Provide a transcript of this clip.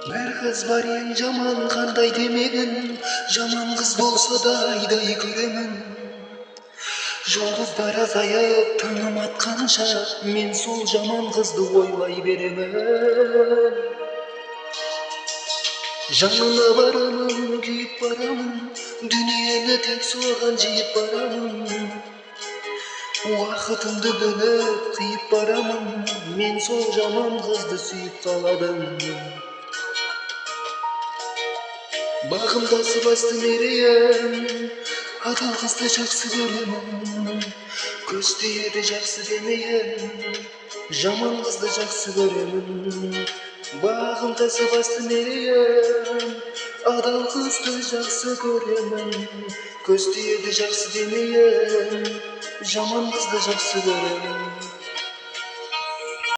Бер кыз бар эң жаман кандай демегин, жаман кыз болсо да айдай көрөмүн. Жолдуздар азайып тыным атканча, мен сол жаман кызды ойлой беремин. Жанына барамын, күйүп барамын, дүнүйөнө тек соған жиып барамын. Уақытымды бөлөп кыйып барамын, мен сол жаман кызды сүйүп каладым. Багымда сыбасты мерейем, адал кызды жакшы көрөмүн. Көз тиеди жакшы демейем, жаман кызды жакшы көрөмүн. Багымда сыбасты мерейем, адал кызды жакшы көрөмүн. Көз тиеди жакшы демейем, жаман кызды жакшы көрөмүн.